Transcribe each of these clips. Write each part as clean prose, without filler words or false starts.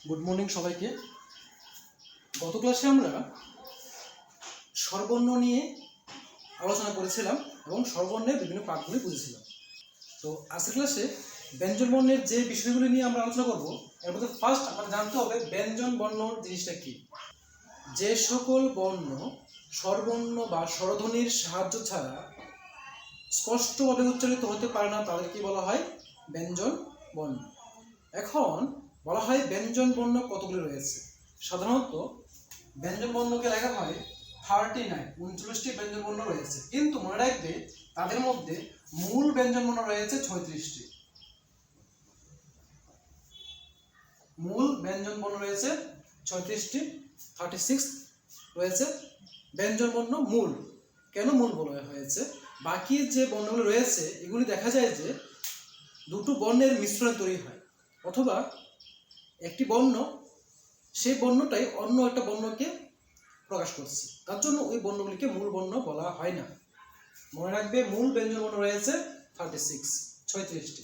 Good morning সবাইকে। গত ক্লাসে আমরা স্বরবর্ণ নিয়ে আলোচনা করেছিলাম এবং স্বরবর্ণের বিভিন্ন পার্টগুলি বুঝেছিলাম। তো আজকের ক্লাসে ব্যঞ্জন বর্ণের যে বিষয়গুলি নিয়ে আমরা আলোচনা করব, এর মধ্যে ফার্স্ট আমাদের জানতে হবে ব্যঞ্জন বর্ণ জিনিসটা কি। যে সকল বর্ণ স্বরবর্ণ বা স্বরধ্বনির সাহায্য ছাড়া স্পষ্টভাবে উচ্চারিত হতে পারে না তাদেরকে বলা হয় ব্যঞ্জন বর্ণ। এখন বলা হয় ব্যঞ্জন বর্ণ কতগুলি রয়েছে। সাধারণত ব্যঞ্জন বর্ণকে লেখা হয় 39টি ব্যঞ্জন বর্ণ রয়েছে, কিন্তু মনে রাখবে তাদের মধ্যে মূল ব্যঞ্জন বর্ণ রয়েছে 36টি। মূল ব্যঞ্জন বর্ণ রয়েছে 36টি, 36 রয়েছে ব্যঞ্জন বর্ণ মূল। কেন মূল বলা হয়েছে? বাকি যে বর্ণগুলো রয়েছে এগুলি দেখা যায় যে দুটো বর্ণের মিশ্রণে তৈরি হয়, অথবা একটি বর্ণ সেই বর্ণটাই অন্য একটা বর্ণকে প্রকাশ করছে, তার জন্য ওই বর্ণগুলিকে মূল বর্ণ বলা হয় না। মনে রাখবে মূল ব্যঞ্জন বর্ণ রয়েছে 36টি।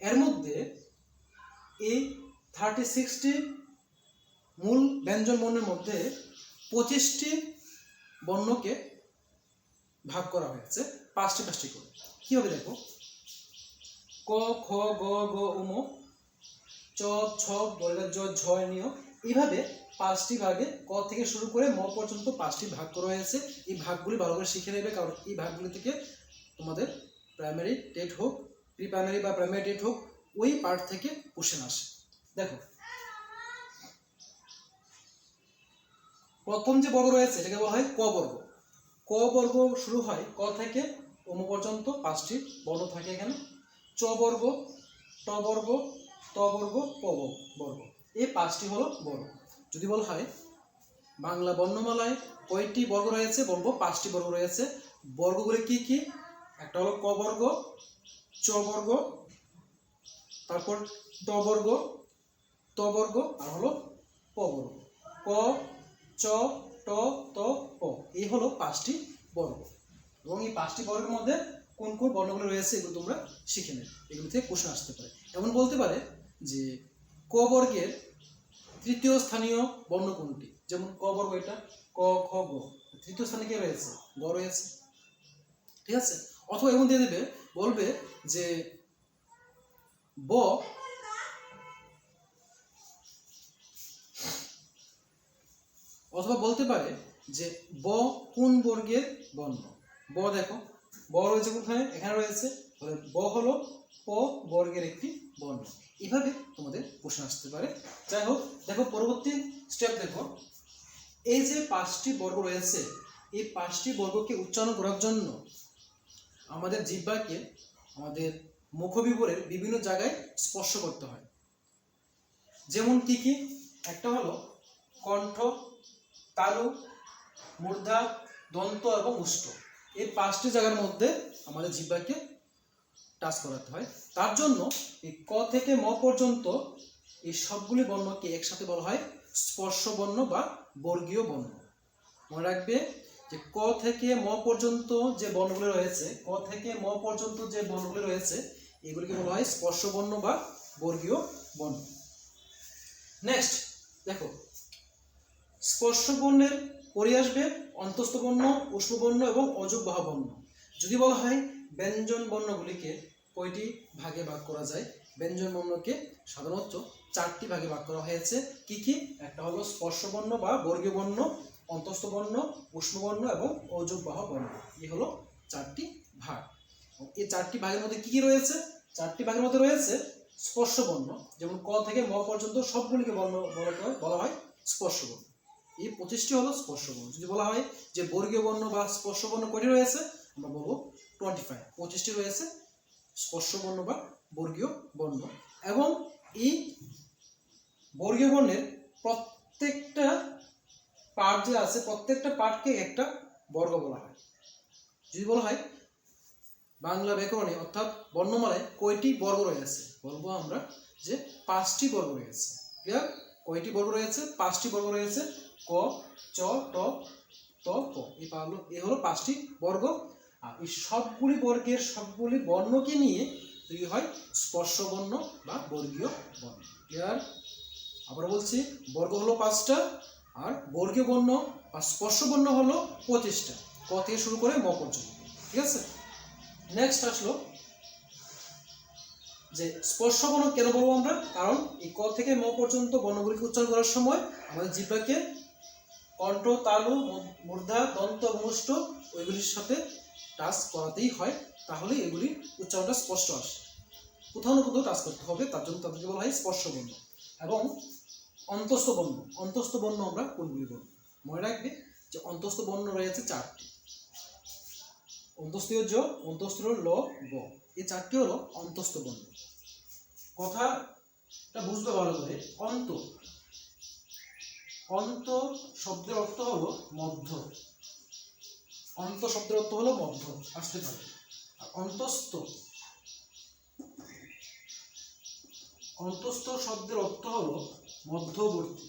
এর মধ্যে এই 36টি মূল ব্যঞ্জন বর্ণের মধ্যে 25টি বর্ণকে ভাগ করা হয়েছে 5টি করে। কি হবে দেখো, ক, খ, গ, ঘ, ঙ, চ, ছ, বর্গের জ, ঝ, নিয়, এইভাবে 5টি ভাগে ক থেকে শুরু করে ম পর্যন্ত 5টি ভাগ করা হয়েছে। এই ভাগগুলি ভালো করে শিখে নেবে, কারণ এই ভাগগুলি থেকে তোমাদের প্রাইমারি টেট হোক, প্রি প্রাইমারি বা প্রাইমারি টেট হোক, ওই পার্ট থেকে কোশ্চেন আসে। দেখো, প্রথম যে বর্গ রয়েছে এটাকে বলা হয় ক বর্গ। ক বর্গ শুরু হয় ক থেকে ম পর্যন্ত 5টি বর্ণ থাকে এখানে। চ বর্গ, ট বর্গ, ত বর্গ, প বর্গ, এই 5টি হলো বর্গ। যদি বলা হয় বাংলা বর্ণমালায় কয়টি বর্গ রয়েছে, বলবো 5টি বর্গ রয়েছে। বর্গগুলি কি কি? একটা হলো ক বর্গ, চ বর্গ, তারপর ট বর্গ, ত বর্গ, আর হলো প বর্গ। ক, চ, ট, ত, প, এই হলো 5টি বর্গ। এবং এই 5টি বর্গের মধ্যে কোন কোন বর্ণগুলো রয়েছে এগুলো তোমরা শিখে নেবে, এগুলো থেকে কোশ্চেন আসতে পারে। এমন বলতে পারে যে ক বর্গের তৃতীয় স্থানীয় বর্ণ কোনটি? যেমন ক বর্গ এটা, ক, খ, গ, তৃতীয় স্থানে কে রয়েছে? গ রয়েছে, ঠিক আছে। অথবা এমন দিয়ে দেবে, বলবে যে ব, অথবা বলতে পারে যে ব কোন বর্গের বর্ণ? ব দেখো, ব রয়েছে কোথায়? এখানে রয়েছে, ব হলো প বর্গের একটি বর্ণ। এইভাবে তোমাদের প্রশ্ন আসতে পারে। যাই হোক, দেখো পরবর্তী স্টেপ দেখো, এই যে 5টি বর্গ রয়েছে, এই 5টি বর্গকে উচ্চারণ করার জন্য আমাদের জিহ্বাকে আমাদের মুখবিবরের বিভিন্ন জায়গায় স্পর্শ করতে হয়। যেমন কি কি? একটা হলো কণ্ঠ, তালু, মূর্ধা, দন্ত এবং উষ্ঠ। এই 5টি জায়গার মধ্যে আমাদের জিহ্বাকে টাচ করাতে হয়। তার জন্য এই ক থেকে ম পর্যন্ত এই সবগুলি বর্ণকে একসাথে বলা হয় স্পর্শ বর্ণ বা বর্গীয় বর্ণ। মনে রাখবে যে ক থেকে ম পর্যন্ত যে বর্ণগুলি রয়েছে, ক থেকে ম পর্যন্ত যে বর্ণগুলি রয়েছে, এগুলিকে বলা হয় স্পর্শ বর্ণ বা বর্গীয় বর্ণ। নেক্সট দেখো, স্পর্শ বর্ণের পরে আসবে অন্তস্থ বর্ণ, উষ্ণ বর্ণ এবং অযোগবাহ বর্ণ। যদি বলা হয় ব্যঞ্জন বর্ণগুলিকে কয়টি ভাগে ভাগ করা যায়? ব্যঞ্জন বর্ণকে সাধারণত 4টি ভাগে ভাগ করা হয়েছে। কি কি? একটা হলো স্পর্শ বর্ণ বা বর্গীয় বর্ণ, অন্তস্থ বর্ণ, উষ্ণ বর্ণ এবং অযোগবাহ বর্ণ। এই হলো 4টি ভাগ। এই 4টি ভাগের মধ্যে কি কি রয়েছে? 4টি ভাগের মধ্যে রয়েছে স্পর্শ বর্ণ, যেমন ক থেকে ম পর্যন্ত সবগুলিকে বলা হয় স্পর্শ বর্ণ। এই 25টি হলো স্পর্শ বর্ণ। যদি বলা হয় যে বর্গীয় বর্ণ বা স্পর্শ বর্ণ কয়টি রয়েছে, আমরা বলবো 25টি রয়েছে স্পর্শ বর্ণ বা বর্গীয় বর্ণ। এবং এই বর্গীয় বর্ণের প্রত্যেকটা পার্ট যে আছে, প্রত্যেকটা পার্টকে একটা বর্গ বলা হয়। যদি বলা হয় বাংলা ব্যাকরণে অর্থাৎ বর্ণমালায় কয়টি বর্গ রয়েছে, বলবো আমরা যে 5টি বর্গ রয়েছে। ক্লিয়ার? কয়টি বর্গ রয়েছে? 5টি বর্গ রয়েছে। ক, চ, ট, ত, প, এই হলো 5টি বর্গ। আর এই সবগুলি বর্গের সবগুলি বর্ণকে নিয়ে তৈরি হয় স্পর্শ বর্ণ বা বর্গীয় বর্ণ। ক্লিয়ার? আবার বলছি, বর্গ হলো 5টা, আর বর্গীয় বর্ণ বা স্পর্শ বর্ণ হলো 25টা, ক থেকে শুরু করে ম পর্যন্ত। ঠিক আছে, নেক্সট আসলো যে স্পর্শ বর্ণ কেন বলবো আমরা, কারণ এই ক থেকে ম পর্যন্ত বর্ণগুলিকে উচ্চারণ করার সময় আমাদের জিহ্বাকে কণ্ঠ, তালু, মূর্ধা, দন্ত এবং ওষ্ঠ ওইগুলির সাথে টাচ করাতেই হয়, তাহলে এগুলি উচ্চারণটা স্পষ্ট আসে। কোথাও না কোথাও টাচ করতে হবে, তার জন্য তাদেরকে বলা হয় স্পর্শ বর্ণ। এবং অন্তস্থ বর্ণ, অন্তস্থ বর্ণ আমরা কোনগুলি বলবো? মনে রাখবে যে অন্তস্থ বর্ণ রয়েছে 4টি। অন্তস্থীয় জ, অন্তস্থীয় ল, ব, এই 4টি হলো অন্তস্থ বর্ণ। কথাটা বুঝবে ভালো করে। অন্ত, অন্ত শব্দের অর্থ হলো মধ্য, অন্ত শব্দের অর্থ হলো মধ্য আসতে পারে। আর অন্তস্থ, অন্তস্থ শব্দের অর্থ হলো মধ্যবর্তী,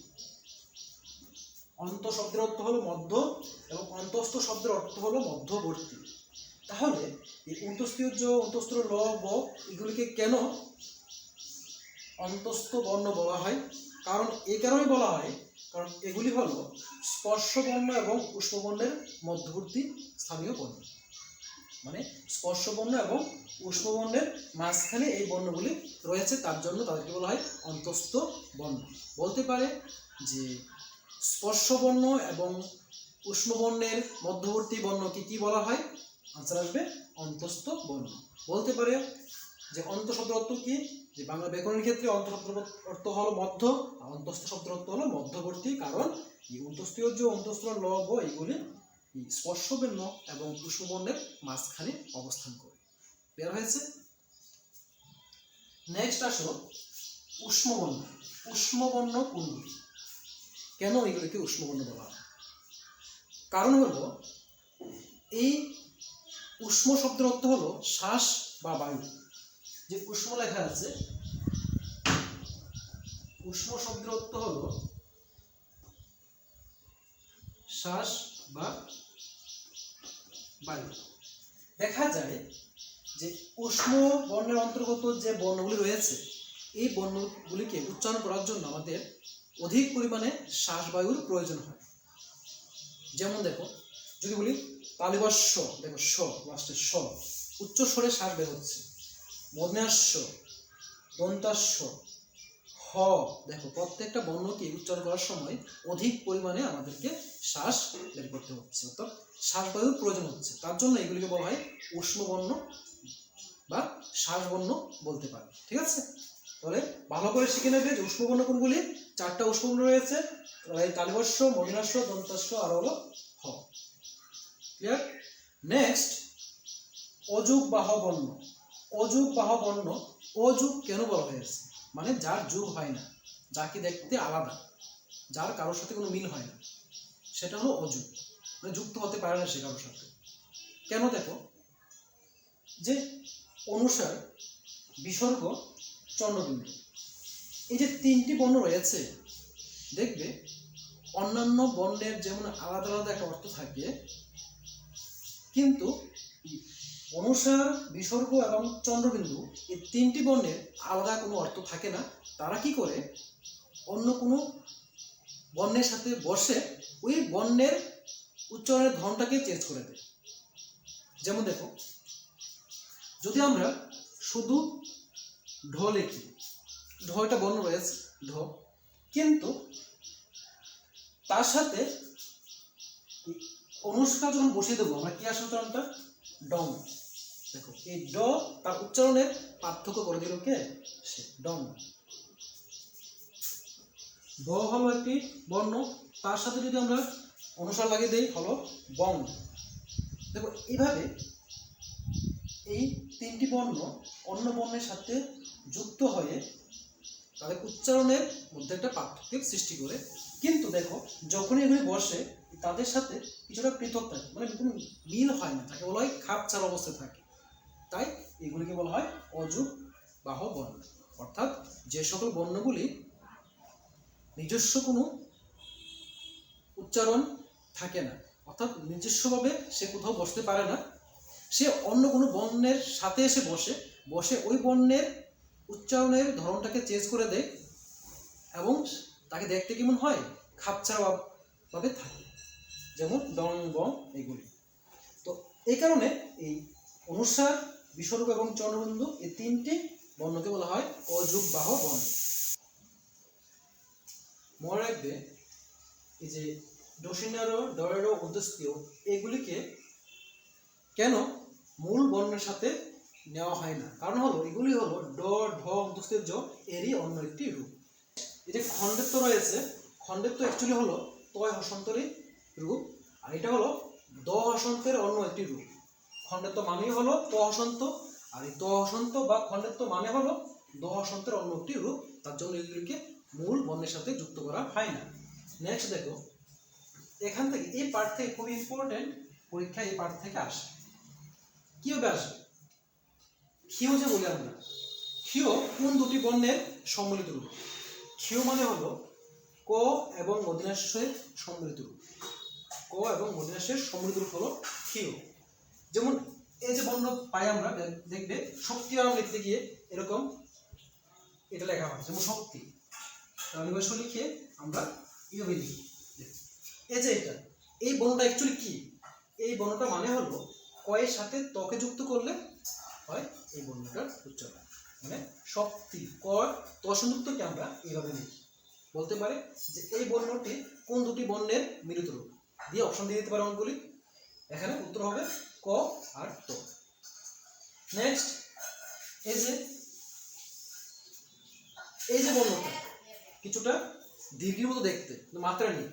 অন্ত শব্দের অর্থ হলো মধ্য এবং অন্তস্থ শব্দের অর্থ হলো মধ্যবর্তী। তাহলে এই অন্তস্থীয় জ, অন্তস্থীয় ল, ব এগুলিকে কেন অন্তস্থ বর্ণ বলা হয়? কারণ এই কারণেই বলা হয় কারণ এগুলি হলো স্পর্শ বর্ণ এবং উষ্ণ বর্ণের মধ্যবর্তী স্থানীয় বর্ণ। মানে স্পর্শ বর্ণ এবং উষ্ণ বর্ণের মাঝখানে এই বর্ণগুলি রয়েছে, তার জন্য তাদেরকে বলা হয় অন্তস্থ বর্ণ। বলতে পারে যে স্পর্শ বর্ণ এবং উষ্ণ বর্ণের মধ্যবর্তী বর্ণকে কি বলা হয়? আনসার আসবে অন্তস্থ বর্ণ। বলতে পারে যে অন্ত শব্দের অর্থ কি? যে বাংলা ব্যাকরণের ক্ষেত্রে অন্ত শব্দের অর্থ হলো মধ্য, আর অন্তস্থ শব্দের অর্থ হলো মধ্যবর্তী, কারণ এই অন্তস্থীয় যে অন্তস্থীয় ল, ব এগুলি স্পর্শ বর্ণ এবং উষ্ণ বর্ণের মাঝখানে অবস্থান করে। বের হয়েছে? নেক্সট আসো উষ্ণ বর্ণ। উষ্ণ বর্ণ কোনগুলি? কেন এগুলিকে উষ্ণ বর্ণ বলা হয়? কারণ হলো এই উষ্ণ শব্দের অর্থ হলো শ্বাস বা বায়ু। যে উষ্ণ লেখা আছে, উষ্ণ শব্দের অর্থ হলো শ্বাস বা বায়ু। দেখা যায় যে উষ্ণ বর্ণের অন্তর্গত যে বর্ণগুলি রয়েছে, এই বর্ণগুলিকে উচ্চারণ করার জন্য আমাদের অধিক পরিমাণে শ্বাস বায়ুর প্রয়োজন হয়। যেমন দেখো, যদি বলি তালিবাস্য, দেখো স লাস্টে স, উচ্চ স্বরে শ্বাস বের হচ্ছে। মধ্যাস্য, দন্তাস্য, হ, দেখো প্রত্যেকটা বর্ণকে উচ্চারণ করার সময় অধিক পরিমাণে আমাদেরকে শ্বাস বের করতে হচ্ছে, অর্থাৎ শ্বাস বায়ুর প্রয়োজন হচ্ছে। তার জন্য এগুলিকে বলা হয় উষ্ণ বর্ণ বা শ্বাস বর্ণ বলতে পারে। ঠিক আছে, তাহলে ভালো করে শিখে নেবে যে উষ্ণ বর্ণ কোনগুলি। 4টা উষ্ণ বর্ণ রয়েছে, তালিবাস্য, মদিনাস্য, দন্তাস্য আর হলো হ। ক্লিয়ার? নেক্সট অযুগ বাহ বর্ণ। অযুগ বাহ বর্ণ, অযুগ কেন বলা হয়েছে? মানে যার যুগ হয় না, যাকে দেখতে আলাদা, যার কারোর সাথে কোনো মিল হয় না, সেটা হলো অযুগ, মানে যুক্ত হতে পারে না সে কারোর সাথে। কেন? দেখো, যে অনুসার, বিসর্গ, চন্দ্রবিন্দু, এই যে 3টি বর্ণ রয়েছে, দেখবে অন্যান্য বর্ণের যেমন আলাদা আলাদা একটা অর্থ থাকে, কিন্তু অনুসার, বিসর্গ এবং চন্দ্রবিন্দু এই 3টি বর্ণের আলাদা কোনো অর্থ থাকে না। তারা কি করে অন্য কোনো বর্ণের সাথে বসে ওই বর্ণের উচ্চারণের ধরনটাকে চেঞ্জ করে দেয়। যেমন দেখো, যদি আমরা শুধু ঢ লিখি, ঢ একটা বর্ণ রয়েছে ঢ, কিন্তু তার সাথে অনুষ্কার যখন বসিয়ে দেবো আমরা কি আসে উচ্চারণটা? ডং। দেখো এই ড তার উচ্চারণের পার্থক্য করে দিল কে? সে, ডং। ড হলো একটি বর্ণ, তার সাথে যদি আমরা অনুসার লাগিয়ে দেই হলো বং। দেখো এইভাবে এই 3টি বর্ণ অন্য বর্ণের সাথে যুক্ত হয়ে তাদের উচ্চারণের মধ্যে একটা পার্থক্যের সৃষ্টি করে। কিন্তু দেখো যখনই এগুলি বসে তাদের সাথে কিছুটা পৃথক থাকে, মানে কোনো মিল হয় না, তাকে বলা হয় খাপ ছাড়া অবস্থায় থাকে। তাই এগুলিকে বলা হয় অযুগ বাহ বর্ণ। অর্থাৎ যে সকল বর্ণগুলি নিজস্ব কোনো উচ্চারণ থাকে না, অর্থাৎ নিজস্বভাবে সে কোথাও বসতে পারে না, সে অন্য কোনো বর্ণের সাথে এসে বসে ওই বর্ণের উচ্চারণের ধরনটাকে চেঞ্জ করে দেয় এবং তাকে দেখতে কেমন হয়, খাপছাড়া ভাবে থাকে, যেমন ডং বং এগুলি। তো এই কারণে এই অনুস্বার, বিসর্গ এবং চন্দ্রবিন্দু এই তিনটি বর্ণকে বলা হয় অযুগ্বাহ বর্ণ। মনে রাখবে এই যে ডসিনারো, ডরেরো, অন্ত্যেষ্টিয় এগুলিকে কেন মূল বর্ণের সাথে নেওয়া হয় না, কারণ হলো এগুলি হলো ড, ঢ, অন্ত্যেষ্টির জ এরই অন্য একটি রূপ। এই যে খণ্ডেত্ব রয়েছে, খণ্ডেত্ব অ্যাকচুয়ালি হলো তয় হসন্তেরই রূপ, আর এটা হলো দ হসন্তের অন্য একটি রূপ। খণ্ডেত্ব মানেই হলো ত হসন্ত, আর এই ত হসন্ত বা খণ্ডেত্ব মানে হলো দ হসন্তের অন্য একটি রূপ, তার জন্য এগুলিকে মূল বর্ণের সাথে যুক্ত করা হয় না। নেক্সট দেখো, এখান থেকে এই পার্ট থেকে খুবই ইম্পর্টেন্ট, পরীক্ষা এই পার্ট থেকে আসে। কিভাবে আসবে? ক্ষীয় যে বলি আমরা, ক্ষীয় কোন দুটি বর্ণের সম্মিলিত রূপ? ক্ষীয় মানে হলো ক এবং মূর্ধন্যাসের সম্মিলিত রূপ। ক এবং মূর্ধন্যাসের সম্মিলিত রূপ হলো ক্ষীয়। যেমন এই যে বর্ণ পাই আমরা, দেখবে শক্তি আর লিখতে গিয়ে এরকম এটা লেখা হয়, যেমন শক্তি, নিবাস লিখে আমরা এইভাবে লিখি। এই যে এটা, এই বর্ণটা অ্যাকচুয়ালি কি? এই বর্ণটা মানে হলো কয়ের সাথে তকে যুক্ত করলে হয় এই বর্ণটার উচ্চারণ, মানে শক্তি। ক ত সংযুক্তকে আমরা এইভাবে লিখি। বলতে পারে যে এই বর্ণটি কোন দুটি বর্ণের মিলিত রূপ, দিয়ে অপশন দিয়ে দিতে পারে অঙ্কগুলি। এখানে উত্তর হবে ক আর ত। নেক্সট, এই যে বর্ণটা কিছুটা দীর্ঘের মতো দেখতে, মাত্রা নেই।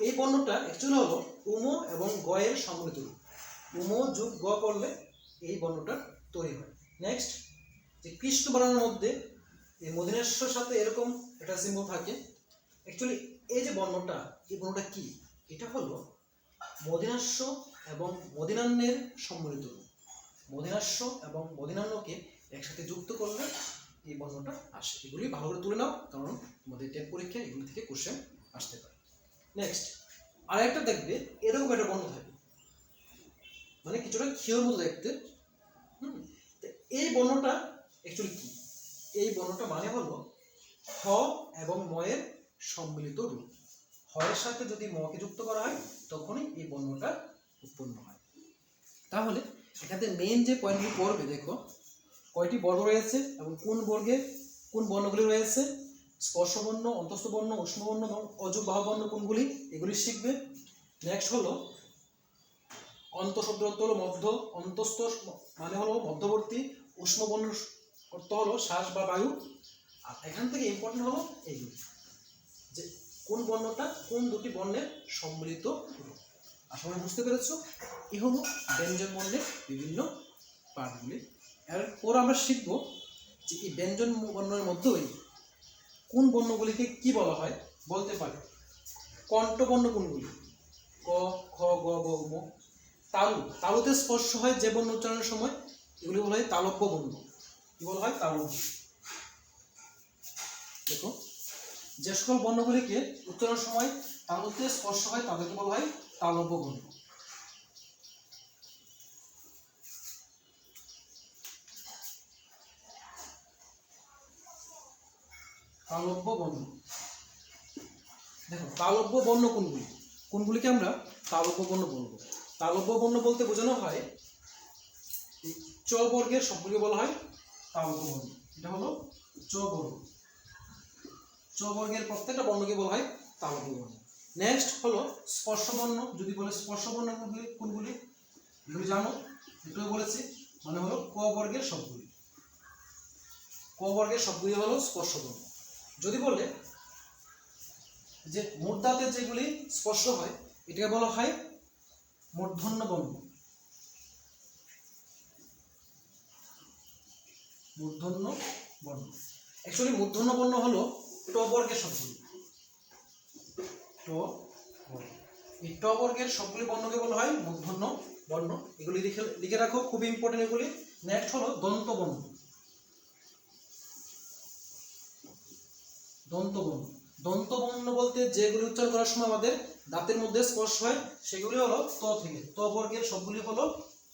এই বর্ণটা অ্যাকচুয়ালি হলো উম এবং গ এর সম্মিলিত রূপ। উম যোগ গ করলে এই বর্ণটা তৈরি হয়। নেক্সট, যে কৃষ্ণ বর্ণের মধ্যে এই মূর্ধন্যাসের সাথে এরকম একটা সিম্বল থাকে, অ্যাকচুয়ালি এই যে বর্ণটা, এই বর্ণটা কি? এটা হলো মূর্ধন্য এবং মূর্ধন্যের সম্মিলিত রূপ। মূর্ধন্য এবং মূর্ধন্যকে একসাথে যুক্ত করলে এই বর্ণটা আসে। এগুলি ভালো করে তুলে নাও, কারণ তোমাদের টেট পরীক্ষায় এগুলি থেকে কোশ্চেন আসতে পারে। নেক্সট, আরেকটা দেখবে এরকম একটা বর্ণ থাকে, মানে কিছুটা ক্ষীয়র মতো দেখতে। এই বর্ণটা অ্যাকচুয়ালি কি? এই বর্ণটা মানে হলো হ এবং ময়ের সম্মিলিত রূপ। হয়ের সাথে যদি মকে যুক্ত করা হয় তখনই এই বর্ণটা উৎপন্ন হয়। তাহলে এখানে মেইন যে পয়েন্টগুলি পড়বে, দেখো কয়টি বর্গ রয়েছে এবং কোন বর্গে কোন বর্ণগুলি রয়েছে, স্পর্শবর্ণ, অন্তস্থ বর্ণ, উষ্মবর্ণ এবং অযুগ্বাহ বর্ণ কোনগুলি, এগুলি শিখবে। নেক্সট হলো অন্ত শব্দ অর্থ হলো মধ্য, অন্তস্থ মানে হলো মধ্যবর্তী, উষ্মবর্ণ অর্থ হলো শ্বাস বা বায়ু। আর এখান থেকে ইম্পর্টেন্ট হলো এইগুলি, যে কোন বর্ণটা কোন দুটি বর্ণের সম্মিলিত রূপ। আশা করি বুঝতে পেরেছো। এই হলো ব্যঞ্জন বর্ণের বিভিন্ন পার্টগুলি। এরপর আমরা শিখব যে এই ব্যঞ্জন বর্ণের মধ্যেই কোন বর্ণগুলিকে কি বলা হয় বলতে পারে। কণ্ঠবর্ণ কোনগুলি? ক, খ, গ, গ, ম। তালু, তালুতে স্পর্শ হয় যে বর্ণ উচ্চারণের সময়, এগুলি বলা হয় তালব্য বর্ণ। কি বলা হয়? তালব্য। দেখো, যে সকল বর্ণগুলিকে উচ্চারণের সময় তালুতে স্পর্শ হয় তাদেরকে বলা হয় তালব্য বর্ণ। তালব্য বর্ণ। দেখো, তালব্য বর্ণ কোনগুলি? কোনগুলিকে আমরা তালব্য বর্ণ বলবো? তালব্য বর্ণ বলতে বোঝানো হয় চ বর্গের সবগুলিকে বলা হয় তালব্য বর্ণ। এটা হলো চ বর্গ। চ বর্গের প্রত্যেকটা বর্ণকে বলা হয় তালব্য বর্ণ। নেক্সট হলো স্পর্শ বর্ণ। যদি বলে স্পর্শ বর্ণ কোনগুলি, এগুলি জানো, এটাও বলেছি, মানে হলো ক বর্গের সবগুলি। ক বর্গের সবগুলি হলো স্পর্শ বর্ণ। যদি বলে যে মূর্ধাতে যেগুলি স্পর্শ হয় এটাকে বলা হয় মূর্ধন্য বর্ণ। মূর্ধন্য বর্ণ। অ্যাকচুয়ালি মূর্ধন্য বর্ণ হলো ট বর্গের সবগুলি। ট বর্গ, এই ট বর্গের সবগুলি বর্ণকে বলা হয় মূর্ধন্য বর্ণ। এগুলি লিখে রাখো, খুবই ইম্পর্টেন্ট এগুলি। নেক্সট হলো দন্ত বর্ণ। দন্ত বর্ণ। দন্ত বর্ণ বলতে যেগুলি উচ্চারণ করার সময় আমাদের দাঁতের মধ্যে স্পর্শ হয় সেগুলি হলো ত থেকে। ত বর্গের সবগুলি হলো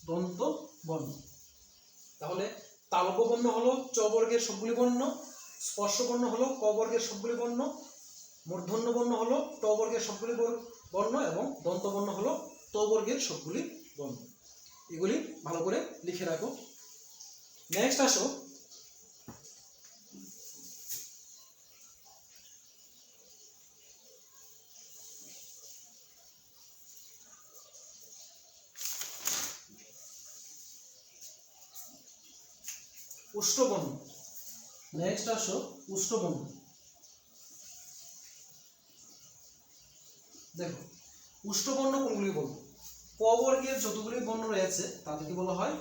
দন্ত বর্ণ। তাহলে তালব্য বর্ণ হলো চ বর্গের সবগুলি বর্ণ, স্পর্শ বর্ণ হলো ক বর্গের সবগুলি বর্ণ, মূর্ধন্য বর্ণ হলো ট বর্গের সবগুলি বর্ণ এবং দন্ত বর্ণ হলো ত বর্গের সবগুলি বর্ণ। এগুলি ভালো করে লিখে রাখো। নেক্সট আসো উষ্ট্রবর্ণ। নেক্সট আসো উষ্ট্রবর্ণ। দেখো উষ্ট্রবর্ণ কোনগুলি বলবো? ক বর্গের যতগুলি বর্ণ রয়েছে তাদেরকে বলা হয়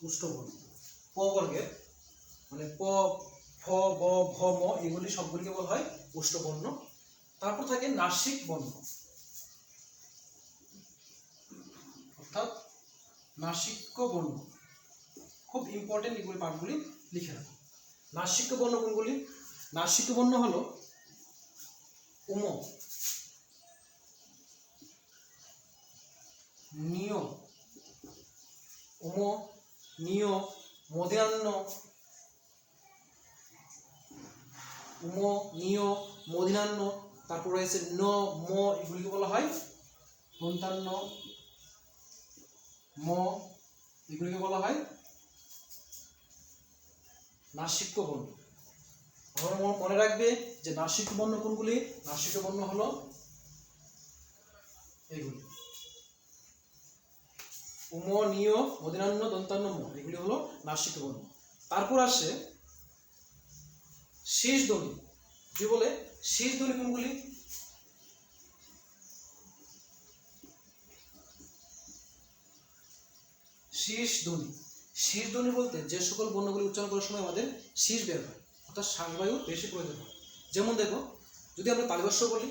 উষ্ট্রবর্ণ। ক বর্গের মানে প, ফ, ব, ভ, ম এগুলি সবগুলিকে বলা হয় উষ্ট্রবর্ণ। তারপর থাকে নাসিক বর্ণ, অর্থাৎ নাসিক্য বর্ণ। খুব ইম্পর্টেন্ট এগুলি পাঠগুলি লিখে রাখো। নাসিক্য বর্ণ কোনগুলি? নাসিক্য বর্ণ হলো উম, নিয়, উম, নিয়, মধ্যাহ্ন, উম, নিয়, মধ্যাহ্ন। তারপর রয়েছে ন, ম এগুলিকে বলা হয় দন্তান্ন, ম এগুলিকে বলা হয় নাসিক্য বর্ণ। মনে রাখবে যে নাসিক্য বর্ণ কোনগুলি? নাসিক্য বর্ণ হলো এগুলি উম, নিয়, মধ্যাহ্ন, দন্তান্ন, ম এগুলি হলো নাসিক্য বর্ণ। তারপর আসে শীষ ধ্বনি। যে বলে শীষ ধ্বনি কোনগুলি? শীষ ধ্বনি। শীষ ধ্বনি বলতে যে সকল বর্ণগুলি উচ্চারণ করার সময় আমাদের শীষ বের হয়, অর্থাৎ শ্বাসবায়ু বেশি প্রয়োজন হয়। যেমন দেখো, যদি আমরা তালিবস্য বলি,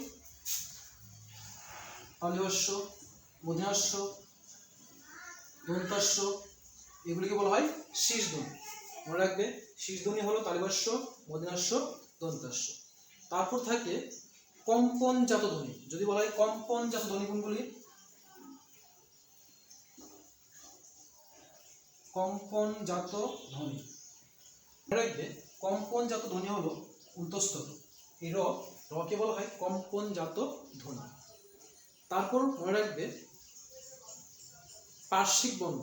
তালিবস্য, মূর্ধন্য, দন্তাস্য এগুলিকে বলা হয় শীষ ধ্বনি। মনে রাখবে শীষ ধ্বনি হলো তালিবস্য, মূর্ধন্য, দন্তাস্য। তারপর থাকে কম্পনজাত ধ্বনি। যদি বলা হয় কম্পনজাত ধ্বনি কোনগুলি? কম্পনজাত ধ্বনি মনে রাখবে কম্পনজাত ধ্বনি হলো উন্তস্তত। এই কে বলা হয় কম্পনজাত ধ্বনি। তারপর মনে রাখবে পার্শ্বিক বর্ণ।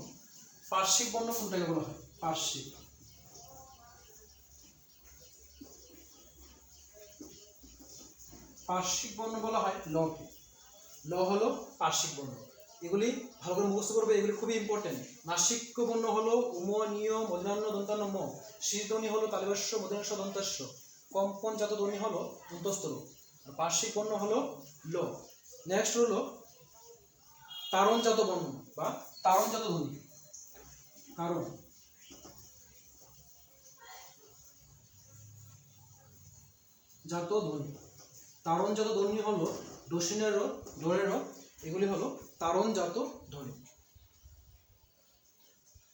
পার্শ্বিক বর্ণ কোনটাকে বলা হয়? পার্শ্বিক। পার্শ্বিক বর্ণ বলা হয় লকে। ল হলো পার্শ্বিক বর্ণ। এগুলি ভালো করে মুখস্থ করবে, এগুলি খুবই ইম্পর্টেন্ট। নাসিক্য বর্ণ হলো উম, নিয়, মধ্যাহ্ন, দন্তান্ন, ম। শীষ ধ্বনি হলো তালিবস্য, মধ্যাহ্ন, দন্তাস্য। কম্পনজাত ধ্বনি হলো উন্তস্ত ল। আর পার্শ্বিক বর্ণ হলো ল। নেক্সট হলো তারণজাত বর্ণ বা তারণজাত ধ্বনি। কারণ জাত ধ্বনি। তারণজাত ধ্বনি হলো ডসিনের, ডোরের, এগুলি হলো তারণজাত ধ্বনি।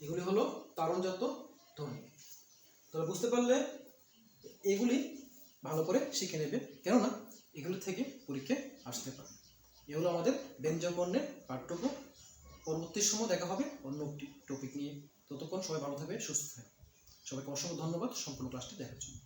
এগুলি হলো তারণজাত ধ্বনি। তাহলে বুঝতে পারলে এগুলি ভালো করে শিখে নেবে, কেননা এগুলি থেকে পরীক্ষায় আসতে পারে। এগুলো আমাদের ব্যঞ্জন বর্ণের পাঠ্যক্রম। পরবর্তী সময় দেখা হবে অন্য একটি টপিক নিয়ে। ততক্ষণ সবাই ভালো থাকবে, সুস্থ থাকবে। সবাইকে অসংখ্য ধন্যবাদ সম্পূর্ণ ক্লাসটি দেখার জন্য।